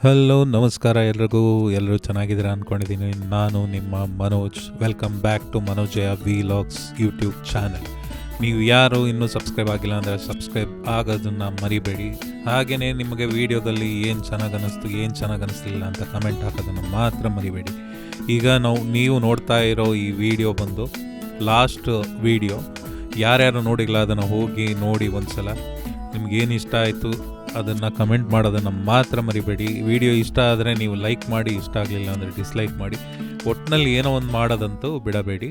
Hello ನಮಸ್ಕಾರ ಎಲ್ರಿಗೂ. ಎಲ್ಲರೂ ಚೆನ್ನಾಗಿದ್ದೀರಾ ಅಂದ್ಕೊಂಡಿದ್ದೀನಿ. ನಾನು ನಿಮ್ಮ Manoj. Welcome back to Manojaya vlogs YouTube channel. ನೀವು ಯಾರು ಇನ್ನೂ ಸಬ್ಸ್ಕ್ರೈಬ್ ಆಗಿಲ್ಲ ಅಂದರೆ ಸಬ್ಸ್ಕ್ರೈಬ್ ಆಗೋದನ್ನು ಮರಿಬೇಡಿ. ಹಾಗೆಯೇ ನಿಮಗೆ ವೀಡಿಯೋದಲ್ಲಿ ಏನು ಚೆನ್ನಾಗಿ ಅನ್ನಿಸ್ತು, ಏನು ಚೆನ್ನಾಗಿ ಅನ್ನಿಸ್ಲಿಲ್ಲ ಅಂತ ಕಮೆಂಟ್ ಹಾಕೋದನ್ನು ಮಾತ್ರ ಮರಿಬೇಡಿ. ಈಗ ನೀವು ನೋಡ್ತಾ ಇರೋ ಈ ವಿಡಿಯೋ ಬಂದು ಲಾಸ್ಟ್ ವಿಡಿಯೋ. ಯಾರ್ಯಾರು ನೋಡಿಲ್ಲ ಅದನ್ನು ಹೋಗಿ ನೋಡಿ ಒಂದು ಸಲ. ನಿಮ್ಗೇನು ಇಷ್ಟ ಆಯಿತು ಅದನ್ನು ಕಮೆಂಟ್ ಮಾಡೋದನ್ನು ಮಾತ್ರ ಮರಿಬೇಡಿ. ವಿಡಿಯೋ ಇಷ್ಟ ಆದರೆ ನೀವು ಲೈಕ್ ಮಾಡಿ, ಇಷ್ಟ ಆಗಲಿಲ್ಲ ಅಂದರೆ ಡಿಸ್ಲೈಕ್ ಮಾಡಿ. ಒಟ್ಟಿನಲ್ಲಿ ಏನೋ ಒಂದು ಮಾಡೋದಂತೂ ಬಿಡಬೇಡಿ.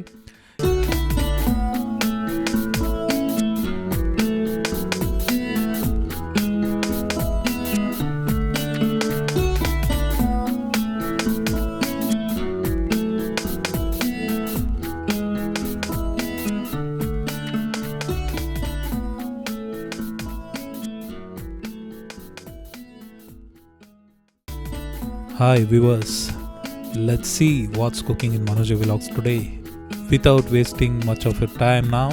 Hi viewers, let's see what's cooking in Manoja Vlogs today. Without wasting much of your time now,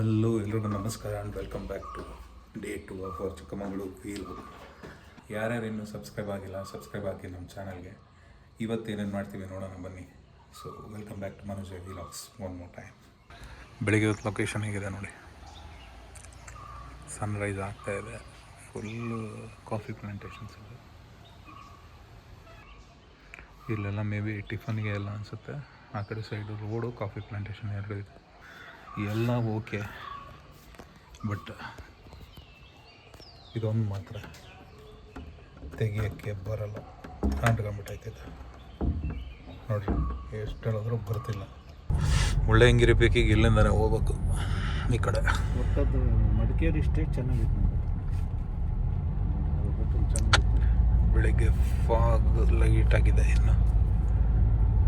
hello ಎಲ್ರಿಗೂ ನಮಸ್ಕಾರ and welcome back to day 2 of our Chikkamagaluru wheel. ಯಾರ್ಯಾರು ಇನ್ನೂ ಸಬ್ಸ್ಕ್ರೈಬ್ ಆಗಿ ನಮ್ಮ ಚಾನಲ್ಗೆ. ಇವತ್ತೇನೇನು ಮಾಡ್ತೀವಿ ನೋಡೋಣ ಬನ್ನಿ. So welcome back to Manoj vlogs one more time. ಬೆಳಿಗ್ಗೆ ಹೊತ್ತು ಲೊಕೇಶನ್ ಹೇಗಿದೆ ನೋಡಿ. ಸನ್ರೈಸ್ ಆಗ್ತಾಯಿದೆ. ಫುಲ್ಲು ಕಾಫಿ ಪ್ಲಾಂಟೇಶನ್ಸ್ ಇದೆ. ಇಲ್ಲೆಲ್ಲ ಮೇ ಬಿ ಟಿಫನ್ಗೆ ಎಲ್ಲ ಅನಿಸುತ್ತೆ. ಆ ಕಡೆ ಸೈಡು ರೋಡು, ಕಾಫಿ ಪ್ಲಾಂಟೇಶನ್ ಎರಡು ಇದೆ. ಎಲ್ಲ ಓಕೆ, ಬಟ್ ಇದೊಂದು ಮಾತ್ರ ತೆಗಿಯೋಕ್ಕೆ ಬರಲ್ಲ. ಅಂಟ್ಕೊಂಬಿಟ್ಟೈತೆ ನೋಡ್ರಿ. ಎಷ್ಟು ಹೇಳಿದ್ರೂ ಬರ್ತಿಲ್ಲ. ಮುಳ್ಳಯ್ಯನಗಿರಿ ಪೀಕಿಗೆ ಇಲ್ಲಿಂದನೇ ಹೋಗ್ಬೇಕು. ಈ ಕಡೆ ಮಡಿಕೇರಿ ಸ್ಟೇಟ್ ಚೆನ್ನಾಗಿತ್ತು. ಬೆಳಿಗ್ಗೆ ಫಾಗ್ ಲೈಟ್ ಆಗಿದೆ. ಇನ್ನು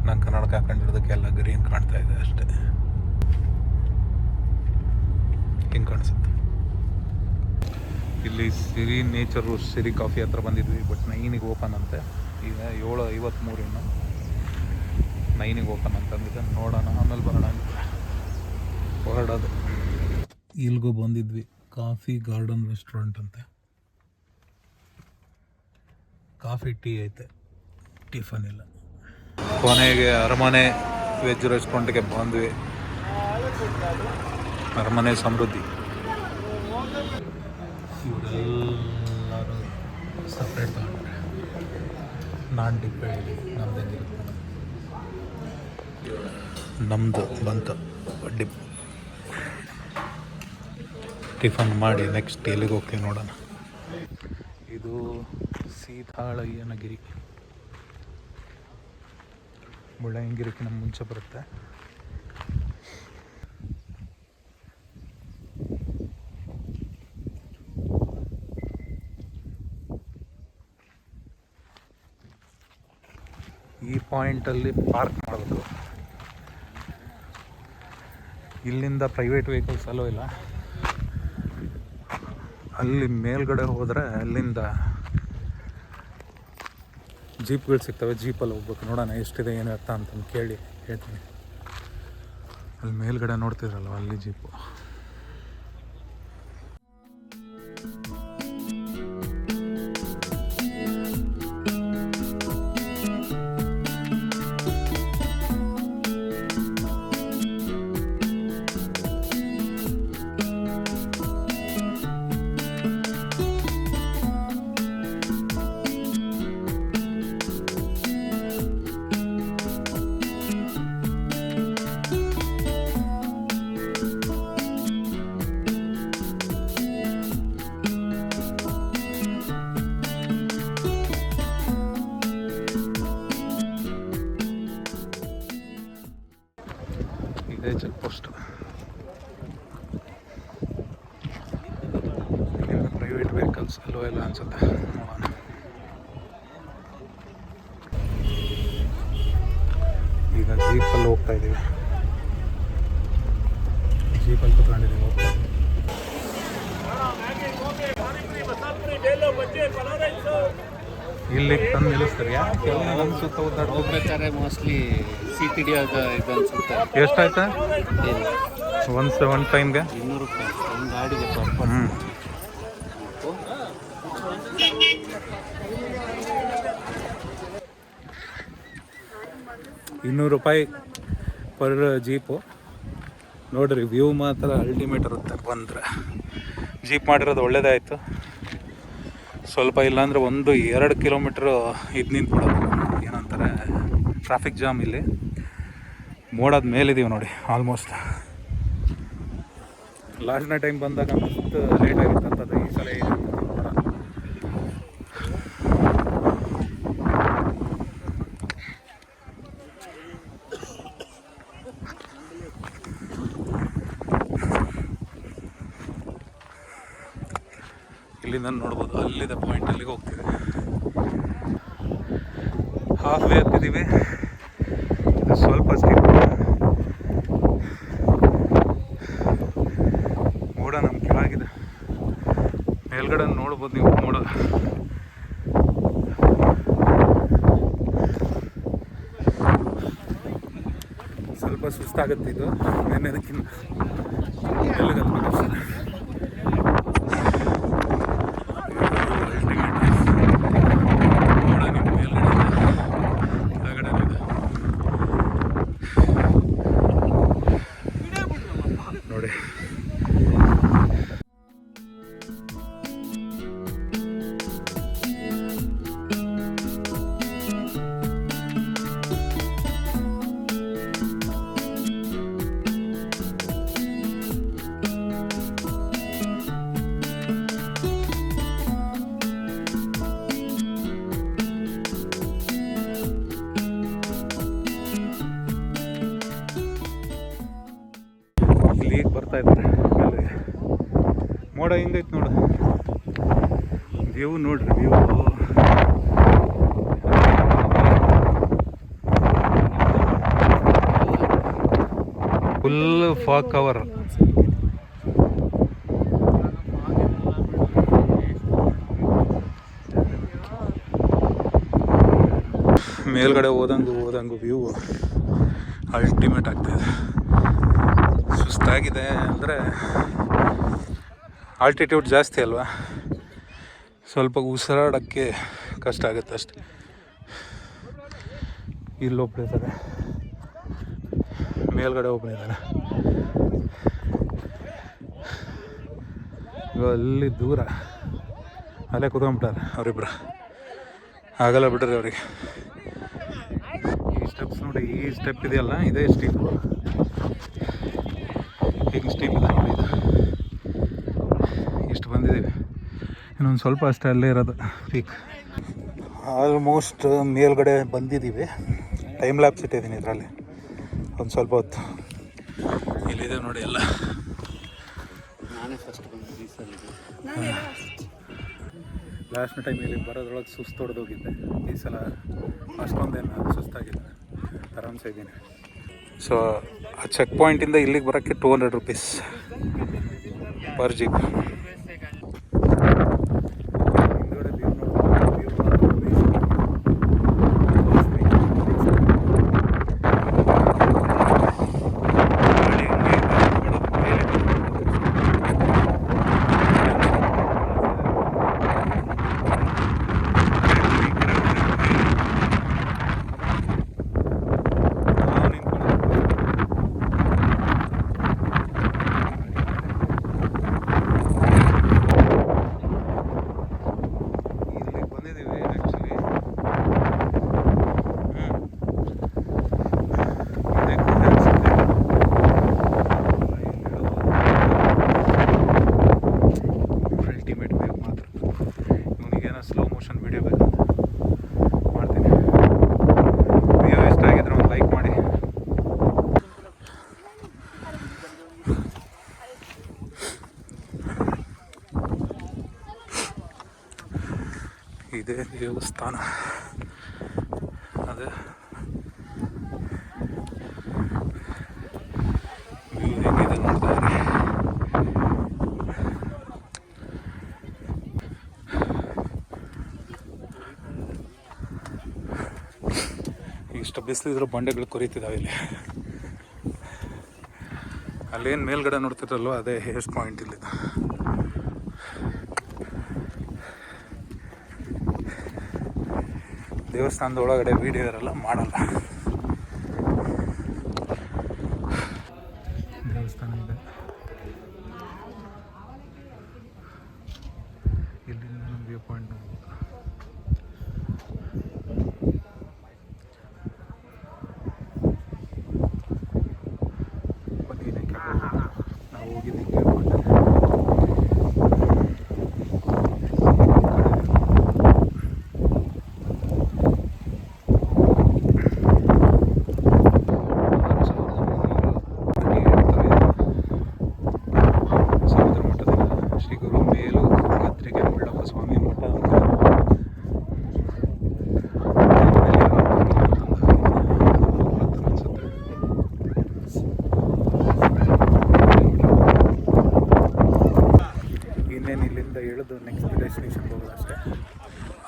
ನಾನು ಕನ್ನಡಕ ಹಾಕೊಂಡಿರೋದಕ್ಕೆಲ್ಲ ಗ್ರೀನ್ ಕಾಣ್ತಾ ಇದೆ ಅಷ್ಟೇ. ಹಿಂಗೆ ಕಾಣಿಸುತ್ತೆ. ಇಲ್ಲಿ ಸಿರಿ ನೇಚರು, ಸಿರಿ ಕಾಫಿ ಹತ್ರ ಬಂದಿದ್ವಿ. ಬಟ್ 9ಗೆ ಓಪನ್ ಅಂತೆ. ಈಗ 7:53 ಇನ್ನು 9ಗೆ ಓಪನ್ ಅಂತಂದಿದ್ದೆ. ನೋಡೋಣ, ಆಮೇಲೆ ಬರೋಣ ಅಂತ ಹೊರಡೋದು. ಇಲ್ಲಿಗೂ ಬಂದಿದ್ವಿ. ಕಾಫಿ ಗಾರ್ಡನ್ ರೆಸ್ಟೋರೆಂಟ್ ಅಂತೆ. ಕಾಫಿ ಟೀ ಐತೆ, ಟಿಫನ್ ಇಲ್ಲ. ಕೊನೆಗೆ ಅರಮನೆ ವೆಜ್ ರೆಸ್ಟೋರೆಂಟ್ಗೆ ಬಂದ್ವಿ. ಅರಮನೆ ಸಮೃದ್ಧಿ. ಇವರೆಲ್ಲರೂ ಸಪ್ರೇಟ್ ತಗೊಂಡ್ರೆ ನಾನು ಡಿಬ್ಬೆ ಹೇಳಿ ನಮ್ದೇನಿರುತ್ತೆ. ನಮ್ಮದು ಬಂತು ಡಿಪ್. ಟಿಫನ್ ಮಾಡಿ ನೆಕ್ಸ್ಟ್ ಎಲ್ಲಿಗೆ ಹೋಗ್ತೀವಿ ನೋಡೋಣ. ಇದು ಸೀತಾಳಯ್ಯನಗಿರಿ. ಮುಳ್ಳಯ್ಯನಗಿರಿಕಿನ ಮುಂಚೆ ಬರುತ್ತೆ. ಈ ಪಾಯಿಂಟಲ್ಲಿ ಪಾರ್ಕ್ ಮಾಡಬೇಕು. ಇಲ್ಲಿಂದ ಪ್ರೈವೇಟ್ ವೆಹಿಕಲ್ಸ್ ಅಲ್ಲೋ ಇಲ್ಲ. ಅಲ್ಲಿ ಮೇಲ್ಗಡೆ ಹೋದರೆ ಅಲ್ಲಿಂದ ಜೀಪ್ಗಳು ಸಿಗ್ತವೆ. ಜೀಪಲ್ಲಿ ಹೋಗ್ಬೇಕು. ನೋಡೋಣ ಎಷ್ಟಿದೆ ಏನು ಅರ್ಥ ಅಂತಂದು ಕೇಳಿ ಹೇಳ್ತೀನಿ. ಅಲ್ಲಿ ಮೇಲ್ಗಡೆ ನೋಡ್ತಿದ್ರಲ್ವ, ಅಲ್ಲಿ ಜೀಪು. ಇದೇ ಚೆಕ್ ಪೋಸ್ಟ್. ಪ್ರೈವೇಟ್ ವೆಹಿಕಲ್ಸ್ ಅಲ್ಲೋ ಎಲ್ಲ ಅನ್ಸುತ್ತೆ. ನೋಡೋಣ. ಈಗ ಜೀಪಲ್ಲಿ ಹೋಗ್ತಾ ಇದ್ದೀವಿ. ಜೀಪಲ್ಲಿ ಕುತ್ಕೊಂಡಿದ್ದೀವಿ, ಹೋಗ್ತಾ ಇದ್ದೀವಿ. ಇಲ್ಲಿ ತಂದು ನಿಲ್ಲಿಸ್ತಾರೆ. ಯಾಕೆ ಒಂದು ಸುತ್ತ ಹೋಗ್ಬೇಕಾದ್ರೆ ಮೋಸ್ಟ್ಲಿ ಸೀಟ್ ಹಿಡಿಯೋದು ಇದು ಅನ್ಸುತ್ತೆ. ಎಷ್ಟಾಯ್ತಾ ಒಂದು ಟೈಮ್ಗೆ? 200 ರೂಪಾಯಿ ಒಂದು ಗಾಡಿಗೆ. ಹ್ಞೂ. ₹200 ಪರ್ ಜೀಪು. ನೋಡ್ರಿ, ವ್ಯೂ ಮಾತ್ರ ಅಲ್ಟಿಮೇಟ್ ಇರುತ್ತೆ. ಬಂದರೆ ಜೀಪ್ ಮಾಡಿರೋದು ಒಳ್ಳೇದಾಯಿತು. ಸ್ವಲ್ಪ ಇಲ್ಲಾಂದರೆ 1-2 ಕಿಲೋಮೀಟ್ರು ಇದು ನಿಂತ್ಬಿಡೋದು. ಏನಂತಾರೆ, ಟ್ರಾಫಿಕ್ ಜಾಮ್. ಇಲ್ಲಿ ಮೋಡದ ಮೇಲಿದ್ದೀವಿ ನೋಡಿ. ಆಲ್ಮೋಸ್ಟ್ ಲಾಸ್ಟ್ನ ಟೈಮ್ ಬಂದಾಗ ಮಸ್ತ್ ಲೇಟ್ ಆಗಿತ್ತು ಅಂತದ್ದು. ಈ ಸಲ ಇಲ್ಲಿಂದ ನೋಡ್ಬೋದು. ಅಲ್ಲಿದೆ ಪಾಯಿಂಟ್, ಅಲ್ಲಿಗೆ ಹೋಗ್ತಿದೆ. ಹಾಫ್ ವೇ ಹತ್ತಿದ್ದೀವಿ. ಇದು ಸ್ವಲ್ಪ ಸ್ಟಿಪ್. ಮೋಡ ನಮ್ಮ ಕೆಳಗಿದೆ. ಮೇಲ್ಗಡೆ ನೋಡ್ಬೋದು ನೀವು ಮೋಡ. ಸ್ವಲ್ಪ ಸುಸ್ತಾಗುತ್ತೆ ಇದು ನೆನ್ನೆದಕ್ಕಿಂತ. ಎಲ್ಲಿಗೆ ನೋಡಿ. ಈಗ ಬರ್ತಾ ಇದ್ದಾರೆ ಮೇಲೆ. ಮೋಡ ಹಿಂಗೈತೆ ನೋಡು. ವ್ಯೂ ನೋಡ್ರಿ, ವ್ಯೂ ಫುಲ್ ಫಾಗ್ ಕವರ್. ಮೇಲ್ಗಡೆ ಹೋದಂಗು ವ್ಯೂ ಅಲ್ಟಿಮೇಟ್ ಆಗ್ತಾಯಿದೆ. ಸುಸ್ತಾಗಿದೆ ಅಂದರೆ ಆಲ್ಟಿಟ್ಯೂಡ್ ಜಾಸ್ತಿ ಅಲ್ವಾ, ಸ್ವಲ್ಪ ಉಸಿರಾಡೋಕ್ಕೆ ಕಷ್ಟ ಆಗುತ್ತೆ ಅಷ್ಟೆ. ಇಲ್ಲೊಬ್ಬರಿದ್ದಾರೆ, ಮೇಲ್ಗಡೆ ಒಬ್ಬರಿದ್ದಾರೆ. ಅಲ್ಲಿ ದೂರ ಅಲ್ಲೇ ಕೂತ್ಕೊಂಡ್ಬಿಟ್ಟಾರೆ ಅವರಿಬ್ರು. ಆಗಲ್ಲ ಬಿಡ್ರಿ ಅವರಿಗೆ. ಈ ಸ್ಟೆಪ್ಸ್ ನೋಡಿ, ಈ ಸ್ಟೆಪ್ ಇದೆಯಲ್ಲ, ಇದೇ ಸ್ಟೀಪು. ಈಗ ಸ್ಟೀಪ್ ಇದೆ ನೋಡಿ. ಇದು ಇಷ್ಟು ಬಂದಿದ್ದೀವಿ, ಇನ್ನೊಂದು ಸ್ವಲ್ಪ ಅಷ್ಟೇ ಅಲ್ಲೇ ಇರೋದು ಪೀಕ್. ಆಲ್ಮೋಸ್ಟ್ ಮೇಲ್ಗಡೆ ಬಂದಿದ್ದೀವಿ. ಟೈಮ್ ಲ್ಯಾಪ್ಸ್ ಇಟ್ಟಿದ್ದೀನಿ ಇದರಲ್ಲಿ ಒಂದು ಸ್ವಲ್ಪ ಹೊತ್ತು. ಇಲ್ಲಿದೆ ನೋಡಿ ಎಲ್ಲ. ನಾನೇ ಫಸ್ಟ್ ಬಂದಿದ್ದೆ ಈ ಸಲ. ಲಾಸ್ಟ್ ಟೈಮ್ ಇಲ್ಲಿ ಬರೋದ್ರೊಳಗೆ ಸುಸ್ತು ಹೊಡೆದೋಗಿದ್ದೆ. ಈ ಸಲ ಅಷ್ಟೊಂದೇನು ಸುಸ್ತಾಗಿಲ್ಲ, ಆರಾಮ್ಸೆ ಇದ್ದೀನಿ. ಸೊ ಆ ಚೆಕ್ ಪಾಯಿಂಟಿಂದ ಇಲ್ಲಿಗೆ ಬರೋಕ್ಕೆ ₹200 ಪರ್ ಜೀಪ್. ಇದೇ ದೇವಸ್ಥಾನ. ಅದೇ ವ್ಯೂ ಹೇಗಿದೆ ನೋಡಿದ್ರೆ. ಇಷ್ಟು ಬಿಸಿಲಿದ್ರು ಬಂಡೆಗಳು ಕೊರಿತಿದ್ದಾವೆ ಇಲ್ಲಿ. ಅಲ್ಲೇನು ಮೇಲ್ಗಡೆ ನೋಡ್ತಿರಲ್ವ ಅದೇ ಹೇರ್ಸ್ ಪಾಯಿಂಟ್ ಇಲ್ಲಿ. ದೇವಸ್ಥಾನದ ಒಳಗಡೆ ವೀಡಿಯೋ ಇರಲ್ಲ, ಮಾಡಲ್ಲ. ದೇವಸ್ಥಾನ ಇದೆ ಇಲ್ಲಿಂದ ವ್ಯೂ ಪಾಯಿಂಟ್ ನೋಡ್ಬೋದು. ನಾವು ಹೋಗಿದ್ದೀವಿ ವ್ಯೂ ಪಾಯಿಂಟ್. ಇನ್ನೇನು ಇಲ್ಲಿಂದ ಇಳಿದು ನೆಕ್ಸ್ಟ್ ಡೆಸ್ಟಿನೇಷನ್ಗೆ ಹೋಗೋದು ಅಷ್ಟೇ.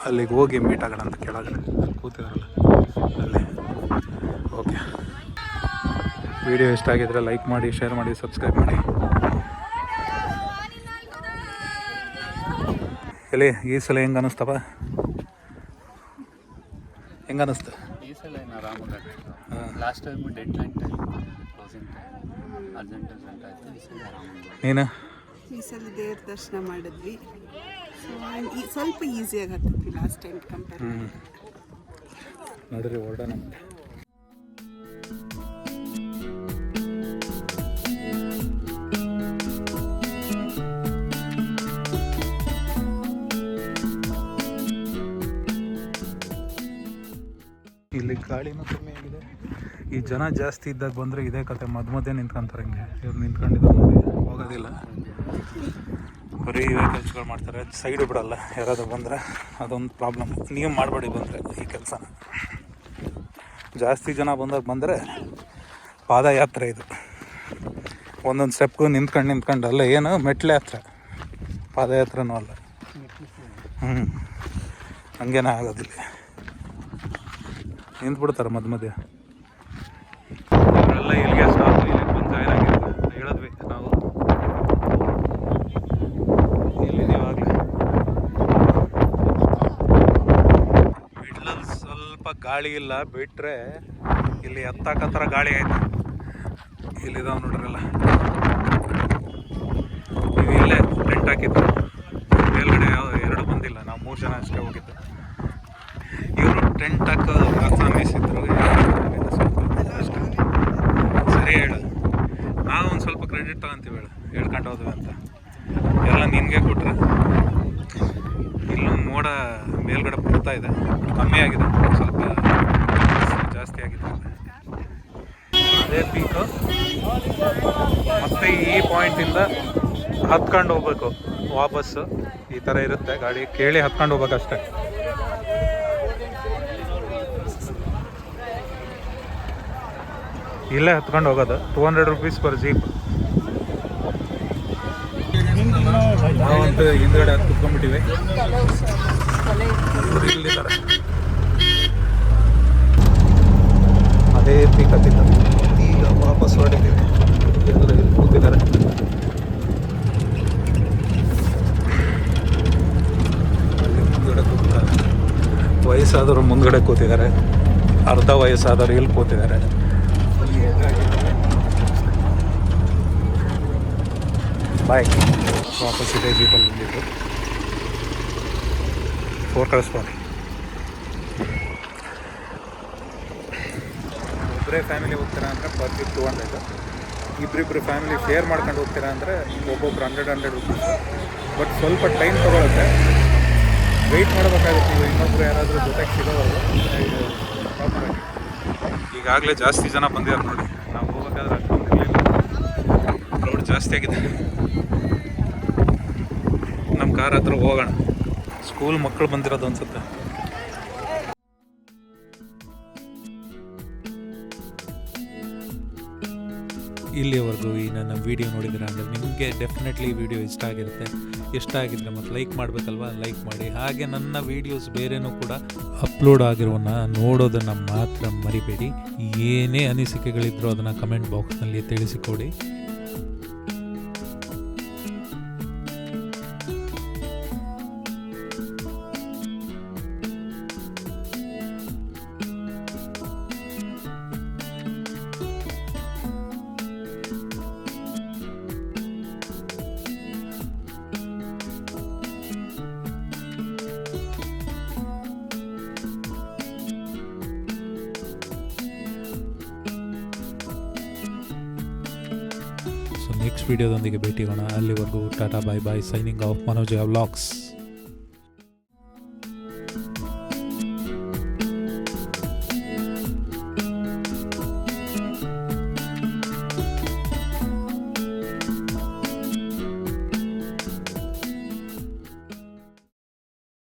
ಅಲ್ಲಿಗೆ ಹೋಗಿ ಮೀಟ್ ಆಗೋಣ ಅಂತ ಕೆಳಗಡೆ ಕೂತಿದಾರಲ್ಲ ಅಲ್ಲೇ. ಓಕೆ, ವಿಡಿಯೋ ಇಷ್ಟ ಆಗಿದ್ರೆ ಲೈಕ್ ಮಾಡಿ, ಶೇರ್ ಮಾಡಿ, ಸಬ್ಸ್ಕ್ರೈಬ್ ಮಾಡಿ. ಎಲ್ಲಿ ಈ ಸಲ ಹೆಂಗೆ ಅನ್ನಿಸ್ತಪ್ಪ? ಹೆಂಗೆ ಅನ್ನಿಸ್ತು ಈ ಸಲ ಏನು ಆರಾಮಾಗಿ last time dead line time closing time urgent ಆಯಿತು. ಈ ಸಲ ಆರಾಮಾಗಿ ನೀನು ಈ ಸಲ ದೇವ್ರ ದರ್ಶನ ಮಾಡಿದ್ವಿ. ಸ್ವಲ್ಪ ಈಸಿಯಾಗಿ ಹತ್ತಿದ್ವಿ ಲಾಸ್ಟ್ ಟೈಮ್ ಕಂಪೇರ್. ನೋಡ್ರಿ ಹೊರಡೋಣ. ಇಲ್ಲಿ ಗಾಳಿನೂ ಕಮ್ಮಿ ಆಗಿದೆ. ಈ ಜನ ಜಾಸ್ತಿ ಇದ್ದಾಗ ಬಂದರೆ ಇದೇ ಕತೆ, ಮಧ್ಯೆ ನಿಂತ್ಕೊಂತಾರೆ. ಹಿಂಗೆ ಇವ್ರು ನಿಂತ್ಕೊಂಡಿದ್ದಾರೆ ನೋಡಿ, ಹೋಗೋದಿಲ್ಲ. ಬರೀ ವೆಹಿಕಲ್ಸ್ಗಳು ಮಾಡ್ತಾರೆ, ಸೈಡು ಬಿಡಲ್ಲ. ಯಾರಾದರೂ ಬಂದರೆ ಅದೊಂದು ಪ್ರಾಬ್ಲಮ್. ನೀವು ಮಾಡಬೇಡಿ ಬಂದರೆ ಈ ಕೆಲಸನ. ಜಾಸ್ತಿ ಜನ ಬಂದರೆ ಪಾದಯಾತ್ರೆ ಇದು. ಒಂದೊಂದು ಸ್ಟೆಪ್ಗೂ ನಿಂತ್ಕೊಂಡು ಅಲ್ಲ, ಏನು ಮೆಟ್ಲೆ ಹತ್ರ, ಪಾದಯಾತ್ರೆನೂ ಅಲ್ಲ. ಹಂಗೇನೇ ಆಗೋದಿಲ್ಲ, ನಿಂತ್ಬಿಡ್ತಾರೆ ಮಧ್ಯೆ. ಅವರೆಲ್ಲ ಇಲ್ಲಿಗೆ ಸ್ಟಾಪ್, ಇಲ್ಲಿಗೆ ಬಂದು ಜಾಯ್ನ್ ಆಗಿರ್ತಾರೆ. ಹೇಳಿದ್ವಿ ನಾವು ಇಲ್ಲಿದ್ದೀವಾಗಲೇ. ಮಿಡ್ಲಲ್ಲಿ ಸ್ವಲ್ಪ ಗಾಳಿ ಇಲ್ಲ, ಬಿಟ್ಟರೆ ಇಲ್ಲಿ ಹತ್ತಾಕತ್ರ ಗಾಳಿ ಆಯ್ತು. ಇಲ್ಲಿದಾವೆ ನೋಡ್ರಲ್ಲ, ಈಗ ಇಲ್ಲೇ ಟೆಂಟ್ ಹಾಕಿದ್ರು. ಮೇಲ್ಗಡೆ ಎರಡು ಬಂದಿಲ್ಲ, ನಾವು 3 ಜನ ಅಷ್ಟೇ ಹೋಗಿದ್ದು. ಇವರು ಟೆಂಟ್ ಹಾಕೋದು ಅಸಾಮಿಸಿದ್ರು. ಸರಿ ಹೇಳು, ನಾವು ಒಂದು ಸ್ವಲ್ಪ ಕ್ರೆಡಿಟ್ ತಗೊಂತೀವಿ. ಹೇಳ್ಕೊಂಡು ಹೋದ್ವಿ ಅಂತ ಎಲ್ಲ ನಿನಗೆ ಕೊಟ್ಟರೆ. ಇಲ್ಲೊಂದು ಮೋಡ ಮೇಲ್ಗಡೆ ಬರ್ತಾ ಇದೆ, ಕಮ್ಮಿ ಆಗಿದೆ, ಸ್ವಲ್ಪ ಜಾಸ್ತಿ ಆಗಿದೆ. ಅದೇ ಪೀಕು. ಮತ್ತು ಈ ಪಾಯಿಂಟಿಂದ ಹತ್ಕೊಂಡು ಹೋಗ್ಬೇಕು ವಾಪಸ್ಸು. ಈ ಥರ ಇರುತ್ತೆ ಗಾಡಿ, ಕೇಳಿ ಹತ್ಕೊಂಡು ಹೋಗ್ಬೇಕಷ್ಟೆ. ಇಲ್ಲೇ ಹತ್ಕೊಂಡು ಹೋಗೋದು. 200 rupees ಪರ್ ಜೀಪ್. ನಾವಂತೂ ಹಿಂದ್ಗಡೆ ಹತ್ತು ಕುತ್ಕೊಂಡ್ಬಿಟ್ಟಿವಿ. ಇಲ್ಲಿದ್ದಾರೆ, ಅದೇ ಪೀಕ್ ಹತ್ತಿದ್ದ. ಈಗ ವಾಪಸ್ ಹೊರಟಿದ್ದೀವಿ. ಎಲ್ಲರೂ ಇಲ್ಲಿ ಕೂತಿದ್ದಾರೆ. ಅಲ್ಲಿ ಮುಂದ್ಗಡೆ ಕೂತಿದ್ದಾರೆ. ವಯಸ್ಸಾದವರು ಮುಂದ್ಗಡೆ ಕೂತಿದ್ದಾರೆ, ಅರ್ಧ ವಯಸ್ಸಾದವರು ಇಲ್ಲಿ ಕೂತಿದ್ದಾರೆ. ಬಾಯ್. ವಾಪಸ್ ಇದೆ ಜೀಪಲ್ಲಿ ಬಂದಿದ್ದು. 4 ಕಳಿಸ್ಬೋದು. ಒಬ್ಬರೇ ಫ್ಯಾಮಿಲಿ ಹೋಗ್ತೀರಾ ಅಂದರೆ ಪರ್ ಜೀಪ್ 200. ಇಬ್ಬರಿಬ್ಬರು ಫ್ಯಾಮಿಲಿ ಶೇರ್ ಮಾಡ್ಕೊಂಡು ಹೋಗ್ತೀರಾ ಅಂದರೆ ಒಬ್ಬೊಬ್ರು 100 rupees. ಬಟ್ ಸ್ವಲ್ಪ ಟೈಮ್ ತೊಗೊಳುತ್ತೆ, ವೆಯ್ಟ್ ಮಾಡಬೇಕಾಗುತ್ತೆ. ನೀವು ಇನ್ನೊಬ್ರು ಯಾರಾದರೂ ಜೊತೆಗೆ ಸಿಗೋವರೆಗೂ ಪ್ರಾಪರ್ ಆಗಿ. ಈಗಾಗಲೇ ಜಾಸ್ತಿ ಜನ ಬಂದಿದ್ದಾರೆ ನೋಡಿ. ನಾವು ಹೋಗ್ಬೇಕಾದ್ರೆ ಅಷ್ಟೊಂದು ಇರಲಿಲ್ಲ, ಕ್ರೌಡ್ ಜಾಸ್ತಿ ಆಗಿದೆ. ನಮ್ಮ ಕಾರ್ ಹತ್ರ ಹೋಗೋಣ. ಸ್ಕೂಲ್ ಮಕ್ಕಳು ಬಂದಿರೋದು ಅನ್ಸುತ್ತೆ. ಇಲ್ಲಿವರೆಗೂ ಈ ನನ್ನ ವೀಡಿಯೋ ನೋಡಿದ್ರೆ ಅಂದರೆ ನಿಮಗೆ ಡೆಫಿನೆಟ್ಲಿ ಈ ವಿಡಿಯೋ ಇಷ್ಟ ಆಗಿರುತ್ತೆ. ಇಷ್ಟ ಆಗಿದ್ರೆ ಮತ್ತು ಲೈಕ್ ಮಾಡಬೇಕಲ್ವ, ಲೈಕ್ ಮಾಡಿ. ಹಾಗೆ ನನ್ನ ವೀಡಿಯೋಸ್ ಬೇರೆನೂ ಕೂಡ ಅಪ್ಲೋಡ್ ಆಗಿರೋನ್ನ ನೋಡೋದನ್ನು ಮಾತ್ರ ಮರಿಬೇಡಿ. ಏನೇ ಅನಿಸಿಕೆಗಳಿದ್ರೂ ಅದನ್ನು ಕಮೆಂಟ್ ಬಾಕ್ಸ್ನಲ್ಲಿ ತಿಳಿಸಿಕೊಡಿ. ನೆಕ್ಸ್ಟ್ ವಿಡಿಯೋದೊಂದಿಗೆ ಭೇಟಿಗೋಣ. ಅಲ್ಲಿವರೆಗೂ tata, bye bye, signing off Manojaya vlogs.